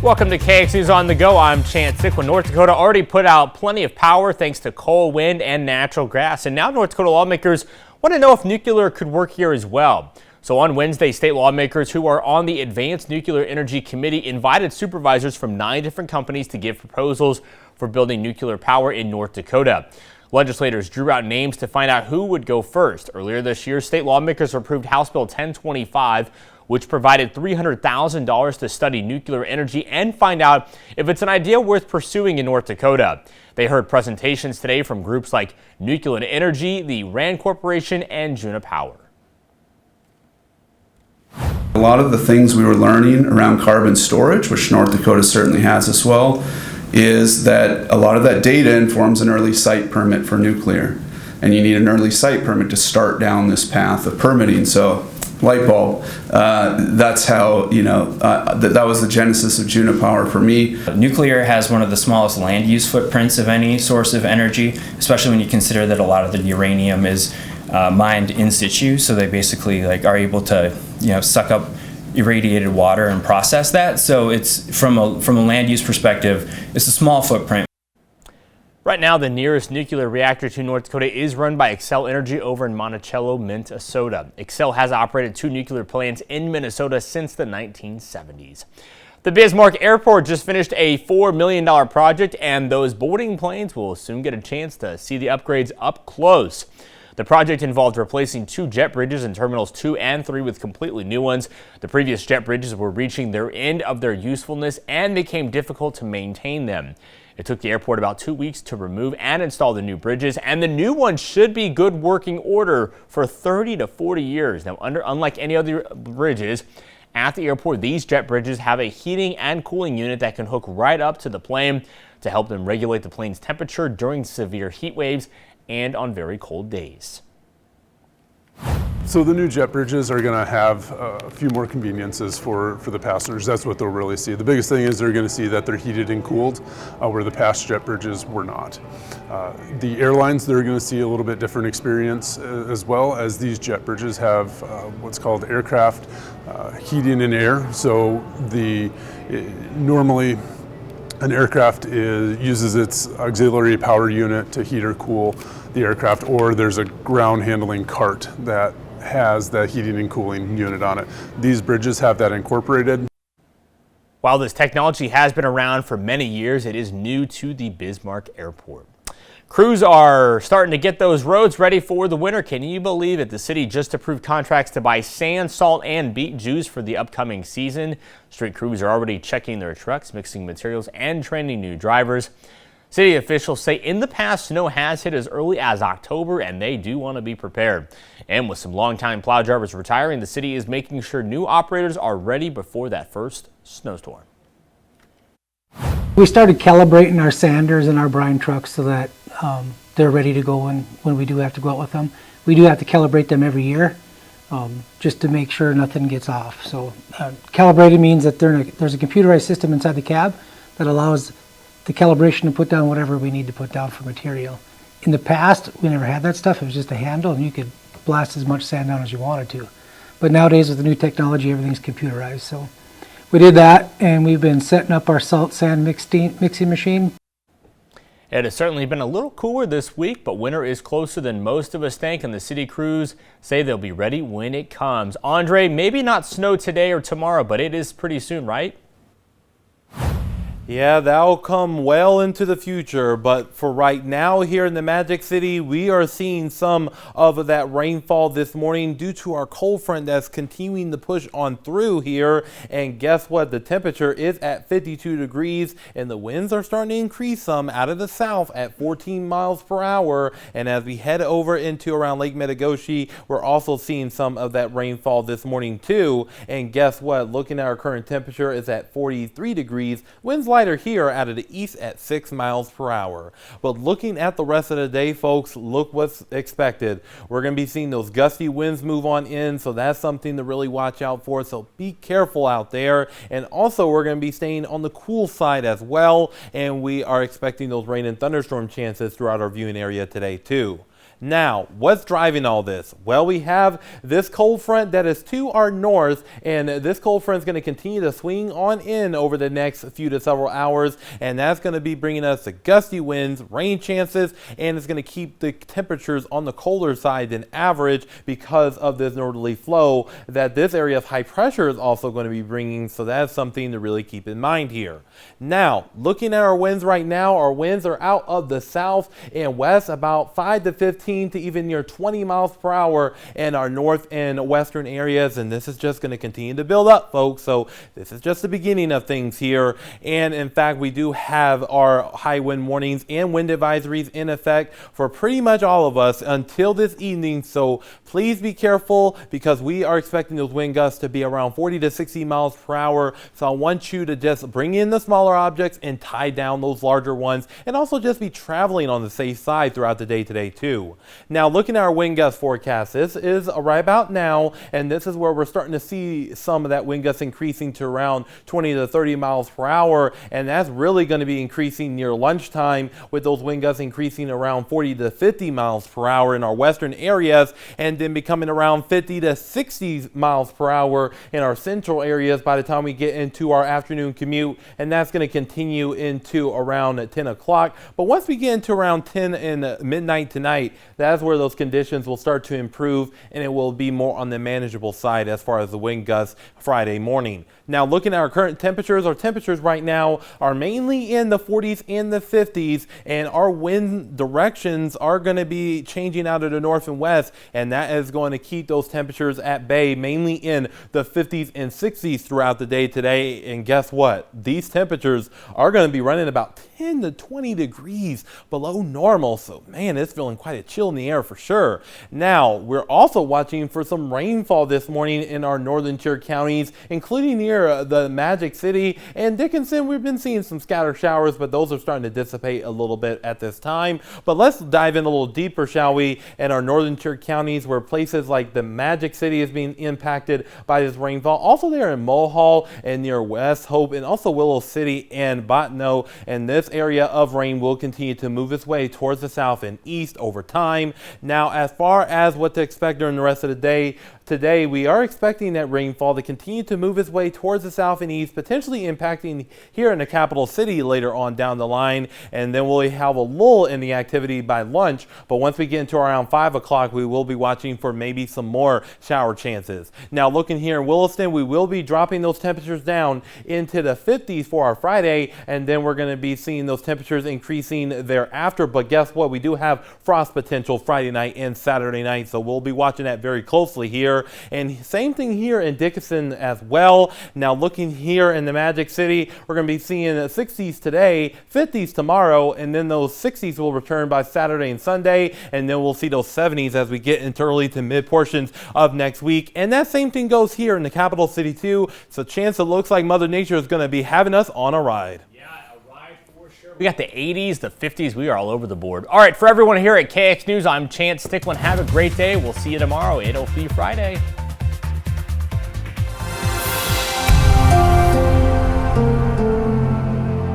Welcome to KX News on the Go. I'm Chance Sick. North Dakota already put out plenty of power thanks to coal, wind, and natural gas. And now North Dakota lawmakers want to know if nuclear could work here as well. So on Wednesday, state lawmakers who are on the Advanced Nuclear Energy Committee invited supervisors from 9 different companies to give proposals for building nuclear power in North Dakota. Legislators drew out names to find out who would go first. Earlier this year, state lawmakers approved House Bill 1025, which provided $300,000 to study nuclear energy and find out if it's an idea worth pursuing in North Dakota. They heard presentations today from groups like Nuclear Energy, the RAND Corporation, and Juna Power. A lot of the things we were learning around carbon storage, which North Dakota certainly has as well, is that a lot of that data informs an early site permit for nuclear. And you need an early site permit to start down this path of permitting. So light bulb, that's how, that was the genesis of Juna Power for me. Nuclear has one of the smallest land use footprints of any source of energy, especially when you consider that a lot of the uranium is mined in situ. So they basically are able to, suck up irradiated water and process that. So it's from a land use perspective, it's a small footprint. Right now, the nearest nuclear reactor to North Dakota is run by Xcel Energy over in Monticello, Minnesota. Xcel has operated 2 nuclear plants in Minnesota since the 1970s. The Bismarck Airport just finished a $4 million project, and those boarding planes will soon get a chance to see the upgrades up close. The project involved replacing 2 jet bridges in Terminals 2 and 3 with completely new ones. The previous jet bridges were reaching their end of their usefulness and became difficult to maintain them. It took the airport about 2 weeks to remove and install the new bridges, and the new ones should be good working order for 30 to 40 years. Now, unlike any other bridges at the airport, these jet bridges have a heating and cooling unit that can hook right up to the plane to help them regulate the plane's temperature during severe heat waves and on very cold days. So the new jet bridges are going to have a few more conveniences for the passengers. That's what they'll really see. The biggest thing is they're going to see that they're heated and cooled, where the past jet bridges were not. The airlines, they're going to see a little bit different experience as well, as these jet bridges have what's called aircraft heating and air. So normally an aircraft uses its auxiliary power unit to heat or cool the aircraft, or there's a ground handling cart that has that heating and cooling unit on it. These bridges have that incorporated. While this technology has been around for many years, it is new to the Bismarck Airport. Crews are starting to get those roads ready for the winter. Can you believe it? The city just approved contracts to buy sand, salt, and beet juice for the upcoming season. Street crews are already checking their trucks, mixing materials, and training new drivers. City officials say in the past, snow has hit as early as October, and they do want to be prepared. And with some longtime plow drivers retiring, the city is making sure new operators are ready before that first snowstorm. We started calibrating our sanders and our brine trucks so that they're ready to go when we do have to go out with them. We do have to calibrate them every year just to make sure nothing gets off. So calibrating means that there's a computerized system inside the cab that allows the calibration to put down whatever we need to put down for material. In the past, we never had that stuff. It was just a handle, and you could blast as much sand down as you wanted to. But nowadays, with the new technology, everything's computerized. So we did that, and we've been setting up our salt sand mixing machine. It has certainly been a little cooler this week, but winter is closer than most of us think, and the city crews say they'll be ready when it comes. Andre, maybe not snow today or tomorrow, but it is pretty soon, right? Yeah, that'll come well into the future, but for right now here in the Magic City, we are seeing some of that rainfall this morning due to our cold front that's continuing to push on through here. And guess what? The temperature is at 52 degrees and the winds are starting to increase some out of the south at 14 miles per hour. And as we head over into around Lake Metagoshi, we're also seeing some of that rainfall this morning too. And guess what? Looking at our current temperature is at 43 degrees. Winds lighter here out of the east at 6 miles per hour. But looking at the rest of the day, folks, look what's expected. We're going to be seeing those gusty winds move on in, so that's something to really watch out for. So be careful out there. And also, we're going to be staying on the cool side as well. And we are expecting those rain and thunderstorm chances throughout our viewing area today, too. Now, what's driving all this? Well, we have this cold front that is to our north, and this cold front is going to continue to swing on in over the next few to several hours, and that's going to be bringing us the gusty winds, rain chances, and it's going to keep the temperatures on the colder side than average because of this northerly flow that this area of high pressure is also going to be bringing, so that's something to really keep in mind here. Now, looking at our winds right now, our winds are out of the south and west about 5 to 15 to even near 20 miles per hour in our north and western areas, and this is just going to continue to build up, folks. So this is just the beginning of things here, and in fact we do have our high wind warnings and wind advisories in effect for pretty much all of us until this evening, so please be careful because we are expecting those wind gusts to be around 40 to 60 miles per hour. So I want you to just bring in the smaller objects and tie down those larger ones, and also just be traveling on the safe side throughout the day today too. Now, looking at our wind gust forecast, this is right about now, and this is where we're starting to see some of that wind gust increasing to around 20 to 30 miles per hour, and that's really going to be increasing near lunchtime, with those wind gusts increasing around 40 to 50 miles per hour in our western areas, and then becoming around 50 to 60 miles per hour in our central areas by the time we get into our afternoon commute, and that's going to continue into around 10 o'clock. But once we get into around 10 and midnight tonight, that's where those conditions will start to improve, and it will be more on the manageable side as far as the wind gusts Friday morning. Now, looking at our current temperatures, our temperatures right now are mainly in the 40s and the 50s, and our wind directions are going to be changing out of the north and west, and that is going to keep those temperatures at bay, mainly in the 50s and 60s throughout the day today. And guess what? These temperatures are going to be running about 10 to 20 degrees below normal, so man, it's feeling quite a chill in the air for sure. Now, we're also watching for some rainfall this morning in our northern tier counties, including near the Magic City and Dickinson. We've been seeing some scattered showers, but those are starting to dissipate a little bit at this time. But let's dive in a little deeper, shall we, in our northern tier counties, where places like the Magic City is being impacted by this rainfall. Also there in Mulhall and near West Hope, and also Willow City and Bottineau. And this area of rain will continue to move its way towards the south and east over time. Now, as far as what to expect during the rest of the day, today we are expecting that rainfall to continue to move its way towards the south and east, potentially impacting here in the capital city later on down the line, and then we'll have a lull in the activity by lunch. But once we get into around 5 o'clock, we will be watching for maybe some more shower chances. Now, looking here in Williston, we will be dropping those temperatures down into the 50s for our Friday, and then we're going to be seeing those temperatures increasing thereafter. But guess what? We do have frost potential Friday night and Saturday night, so we'll be watching that very closely here. And same thing here in Dickinson as well. Now, looking here in the Magic City, we're going to be seeing the 60s today, 50s tomorrow, and then those 60s will return by Saturday and Sunday, and then we'll see those 70s as we get into early to mid portions of next week. And that same thing goes here in the capital city too. So chance it looks like Mother Nature is going to be having us on a ride. We got the 80s, the 50s. We are all over the board. All right, for everyone here at KX News, I'm Chance Stickland. Have a great day. We'll see you tomorrow. It'll be Friday.